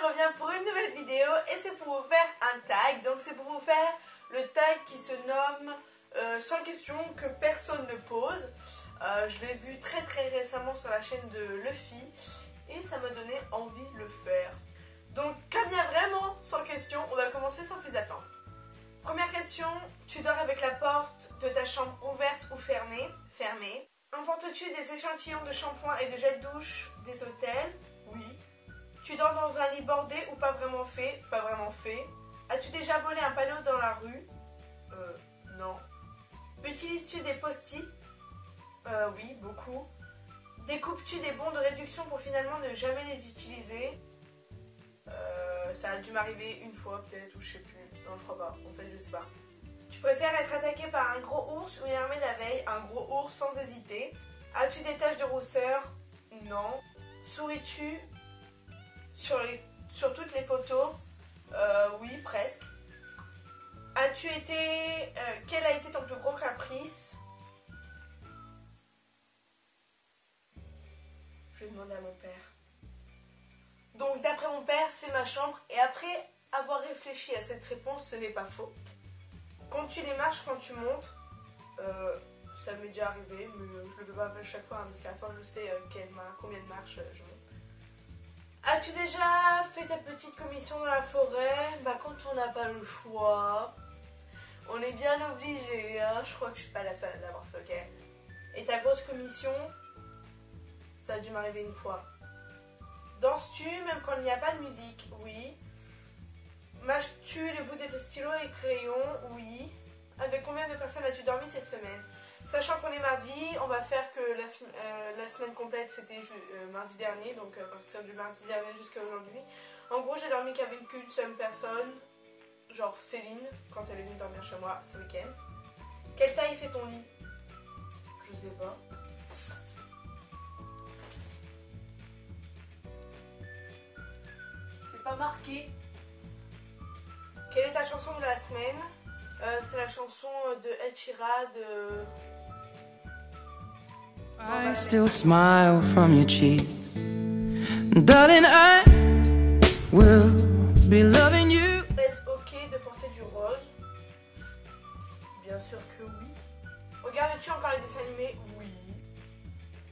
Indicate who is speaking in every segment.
Speaker 1: je reviens pour une nouvelle vidéo et c'est pour vous faire un tag. Donc c'est pour vous faire le tag qui se nomme 100 questions que personne ne pose. Je l'ai vu très récemment sur la chaîne de Luffy et ça m'a donné envie de le faire. Donc comme il y a vraiment 100 questions, on va commencer sans plus attendre. Première question, tu dors avec la porte de ta chambre ouverte ou fermée? Fermée. Importes-tu des échantillons de shampoing et de gel douche des hôtels? Oui. Tu dors dans un lit bordé ou pas vraiment fait? Pas vraiment fait. As-tu déjà volé un panneau dans la rue? Non. Utilises-tu des post-it? Oui, beaucoup. Découpes-tu des bons de réduction pour finalement ne jamais les utiliser? Ça a dû m'arriver une fois peut-être, ou je sais plus. Non, je crois pas. En fait, je sais pas. Tu préfères être attaqué par un gros ours ou une armée d'abeilles? Un gros ours sans hésiter. As-tu des taches de rousseur? Non. Souris-tu sur toutes les photos? Oui, presque. As-tu été... quel a été ton plus gros caprice? Je vais demander à mon père. Donc d'après mon père, c'est ma chambre. Et après avoir réfléchi à cette réponse, ce n'est pas faux. Comptes-tu les marches quand tu montes? Ça m'est déjà arrivé, mais je le fais pas à chaque fois, hein, parce qu'à la fin je sais combien de marches je monte. As-tu déjà fait ta petite commission dans la forêt? Bah quand on n'a pas le choix, on est bien obligé, hein. Je crois que je suis pas la seule à l'avoir fait, ok. Et ta grosse commission? Ça a dû m'arriver une fois. Danses-tu même quand il n'y a pas de musique? Oui. Mâches-tu les bouts de tes stylos et crayons? Oui. Avec combien de personnes as-tu dormi cette semaine? Sachant qu'on est mardi, on va faire que la semaine complète c'était mardi dernier, donc à partir du mardi dernier jusqu'à aujourd'hui. En gros, j'ai dormi qu'avec qu'une seule personne, genre Céline, quand elle est venue dormir chez moi ce week-end. Quelle taille fait ton lit? Je sais pas. C'est pas marqué. Quelle est ta chanson de la semaine? C'est la chanson de Ed Sheeran de...
Speaker 2: I still smile from your cheeks, darling, I will be loving you.
Speaker 1: Est-ce ok de porter du rose? Bien sûr que oui. Regardes-tu encore les dessins animés? Oui.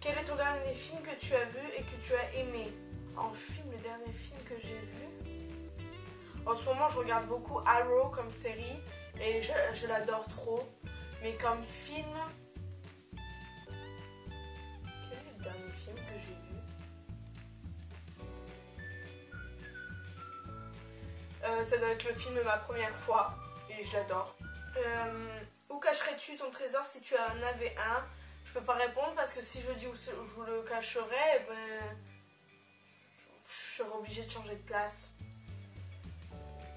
Speaker 1: Quel est ton dernier film que tu as vu et que tu as aimé? En film, le dernier film que j'ai vu? En ce moment, je regarde beaucoup Arrow comme série et je l'adore trop. Mais comme film... Quel est le dernier film que j'ai vu? Ça doit être le film Ma Première Fois et je l'adore. Où cacherais-tu ton trésor si tu en avais un? Je peux pas répondre parce que si je dis où je vous le cacherais, ben, je serais obligée de changer de place.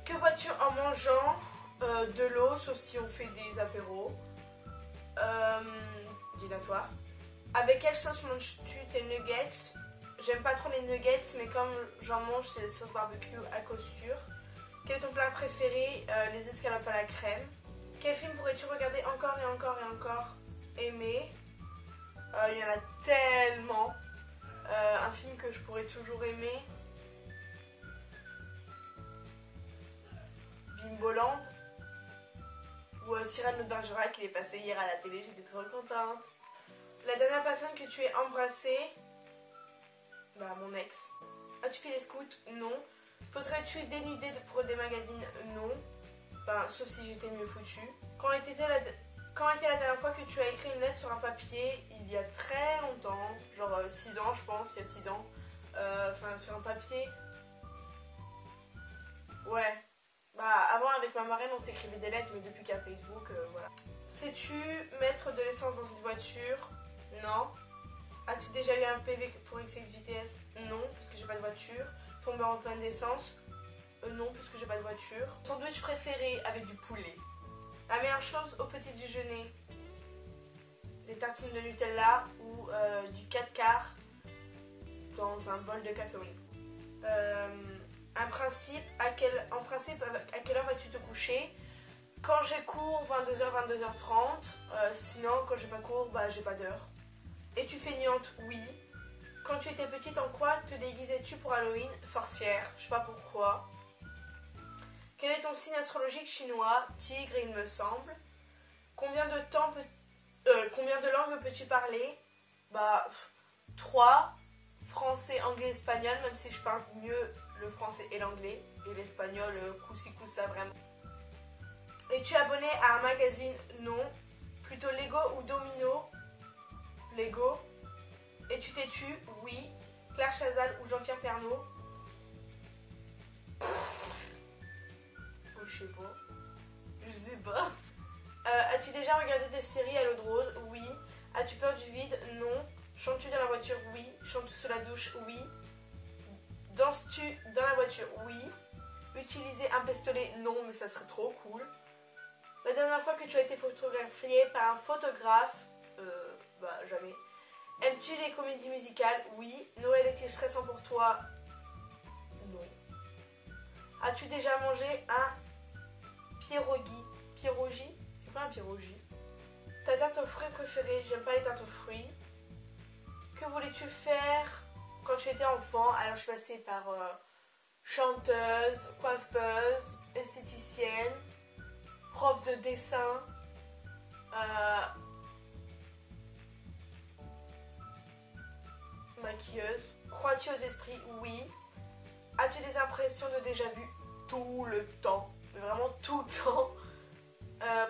Speaker 1: Que bois-tu en mangeant? De l'eau, sauf si on fait des apéros. Dilatoire. Avec quelle sauce manges-tu tes nuggets? J'aime pas trop les nuggets, mais comme j'en mange, c'est les sauces barbecue à cause sûre. Quel est ton plat préféré? Les escalopes à la crème. Quel film pourrais-tu regarder encore et encore et encore aimer? Il y en a tellement. Un film que je pourrais toujours aimer. Bimboland. Ou Cyrano de Bergerac, il est passé hier à la télé, j'étais trop contente. La dernière personne que tu aies embrassée? Bah mon ex. As-tu fait les scouts? Non. Poserais-tu dénudé pour des magazines? Non. Ben, sauf si j'étais mieux foutue. Quand était la dernière fois que tu as écrit une lettre sur un papier? Il y a très longtemps, genre 6 ans je pense, il y a 6 ans. Enfin sur un papier. Ouais. Bah avant avec ma marraine on s'écrivait des lettres, mais depuis qu'il y a Facebook, voilà. Sais-tu mettre de l'essence dans une voiture? Non. As-tu déjà eu un PV pour excès de vitesse? Non, parce que j'ai pas de voiture. Tomber en panne d'essence? Non, puisque j'ai pas de voiture. Sandwich préféré avec du poulet? La meilleure chose au petit déjeuner? Des tartines de Nutella ou du 4 quarts dans un bol de café au lait. En principe, à quelle heure vas-tu te coucher? Quand j'ai cours, 22h, 22h30. Sinon, quand j'ai pas cours, bah j'ai pas d'heure. Es-tu feignante? Oui. Quand tu étais petite, en quoi te déguisais-tu pour Halloween? Sorcière, je sais pas pourquoi. Quel est ton signe astrologique chinois? Tigre, il me semble. Combien de langues peux-tu parler? Bah, 3. Français, anglais, espagnol, même si je parle mieux le français et l'anglais. Et l'espagnol, coussi coussa, vraiment. Es-tu abonné à un magazine? Non. Plutôt Lego ou Domino? Lego. Es-tu têtu? Oui. Claire Chazal ou Jean-Pierre Pernaut? Je sais pas. Je sais pas. As-tu déjà regardé des séries à l'eau de rose? Oui. As-tu peur du vide? Non. Chantes-tu dans la voiture? Oui. Chantes-tu sous la douche? Oui. Danses-tu dans la voiture? Oui. Utiliser un pistolet? Non, mais ça serait trop cool. La dernière fois que tu as été photographié par un photographe? Bah, jamais. Aimes-tu les comédies musicales? Oui. Noël est-il stressant pour toi? Non. As-tu déjà mangé un pierogi? Pierogi? C'est quoi un pierogi? Ta tarte aux fruits préférée? J'aime pas les tartes aux fruits. Que voulais-tu faire quand tu étais enfant? Alors je suis passée par chanteuse, coiffeuse, esthéticienne, prof de dessin, maquilleuse. Crois-tu aux esprits? Oui. As-tu des impressions de déjà-vu? Tout le temps. Mais vraiment tout le temps.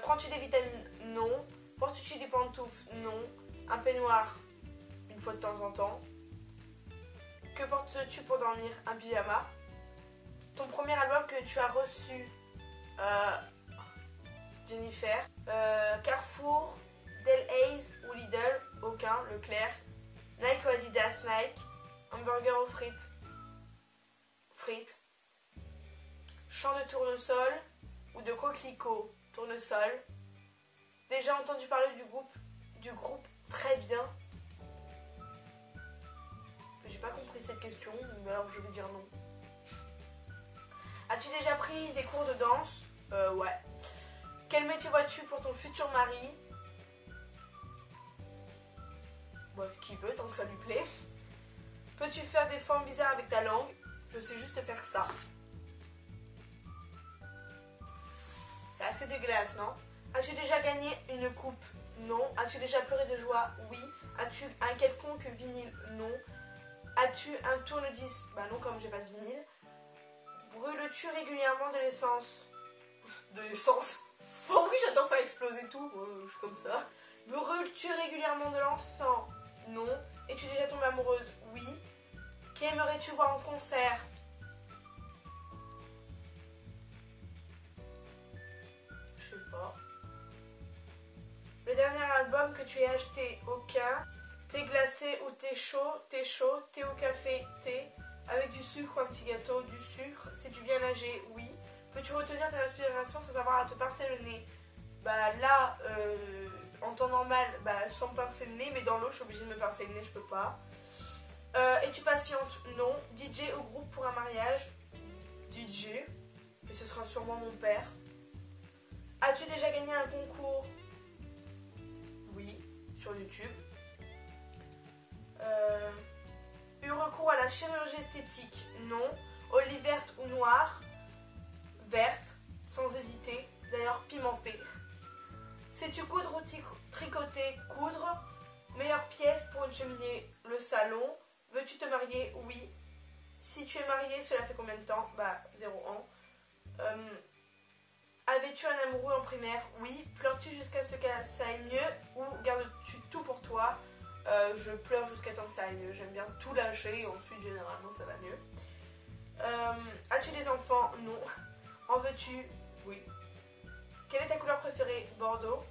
Speaker 1: Prends-tu des vitamines? Non. Portes-tu des pantoufles? Non. Un peignoir? Une fois de temps en temps. Que portes-tu pour dormir? Un pyjama. Ton premier album que tu as reçu? Jennifer. Carrefour, Delhaize ou Lidl? Aucun. Leclerc. Nike ou Adidas? Nike. Hamburger ou frites? Frites. Champ de tournesol ou de coquelicot? Tournesol. Déjà entendu parler du groupe Très Bien? J'ai pas compris cette question, mais alors je vais dire non. As-tu déjà pris des cours de danse? Ouais. Quel métier vois-tu pour ton futur mari? Bon, ce qu'il veut, tant que ça lui plaît. Peux-tu faire des formes bizarres avec ta langue? Je sais juste faire ça. C'est assez dégueulasse, non? As-tu déjà gagné une coupe? Non. As-tu déjà pleuré de joie? Oui. As-tu un quelconque vinyle? Non. As-tu un tourne-disque? Bah non, comme j'ai pas de vinyle. Brûles-tu régulièrement de l'essence? De l'essence? Oh oui, j'adore faire exploser tout. Je suis comme ça. Brûles-tu régulièrement de l'encens? Non. Es-tu déjà tombée amoureuse? Oui. Qui aimerais-tu voir en concert? Je sais pas. Le dernier album que tu aies acheté? Aucun. Thé glacé ou thé chaud? Thé chaud. Thé au café? Thé. Avec du sucre ou un petit gâteau? Du sucre. Sais-tu bien nager? Oui. Peux-tu retenir ta respiration sans avoir à te pincer le nez? Bah là, en temps normal, bah, sans me pincer le nez, mais dans l'eau, je suis obligée de me pincer le nez, je peux pas. Es-tu patiente? Non. DJ ou groupe pour un mariage? DJ. Et ce sera sûrement mon père. As-tu déjà gagné un concours? Oui, sur YouTube. Eu recours à la chirurgie esthétique? Non. Olive verte ou noire? Verte, sans hésiter. D'ailleurs pimentée. Sais-tu coudre ou tricoter? Coudre. Meilleure pièce pour une cheminée? Le salon. Veux-tu te marier? Oui. Si tu es marié, cela fait combien de temps? Bah, 0 ans. Avais-tu un amoureux en primaire? Oui. Pleures-tu jusqu'à ce que ça aille mieux ou gardes-tu tout pour toi? Je pleure jusqu'à temps que ça aille mieux. J'aime bien tout lâcher et ensuite, généralement, ça va mieux. As-tu des enfants? Non. En veux-tu? Oui. Quelle est ta couleur préférée? Bordeaux.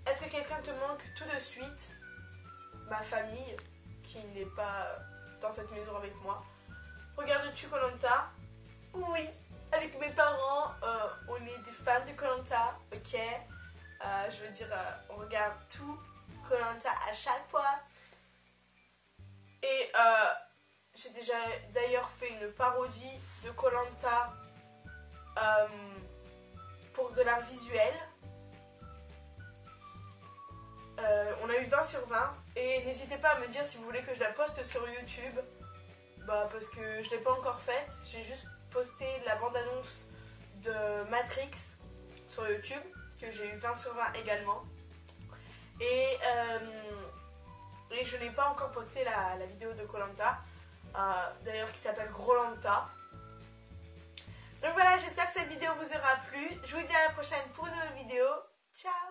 Speaker 1: Est-ce que quelqu'un te manque tout de suite? Ma famille, qui n'est pas dans cette maison avec moi. Regardes-tu Koh-Lanta? Oui, avec mes parents, on est des fans de Koh-Lanta, ok? Je veux dire, on regarde tout Koh-Lanta à chaque fois. Et j'ai déjà d'ailleurs fait une parodie de Koh-Lanta pour de l'art visuel. On a eu 20 sur 20. Et n'hésitez pas à me dire si vous voulez que je la poste sur YouTube. Parce que je ne l'ai pas encore faite. J'ai juste posté la bande-annonce de Matrix sur YouTube, que j'ai eu 20 sur 20 également. Et je n'ai pas encore posté la vidéo de Koh-Lanta, d'ailleurs qui s'appelle Grolanta. Donc voilà, j'espère que cette vidéo vous aura plu. Je vous dis à la prochaine pour une nouvelle vidéo. Ciao!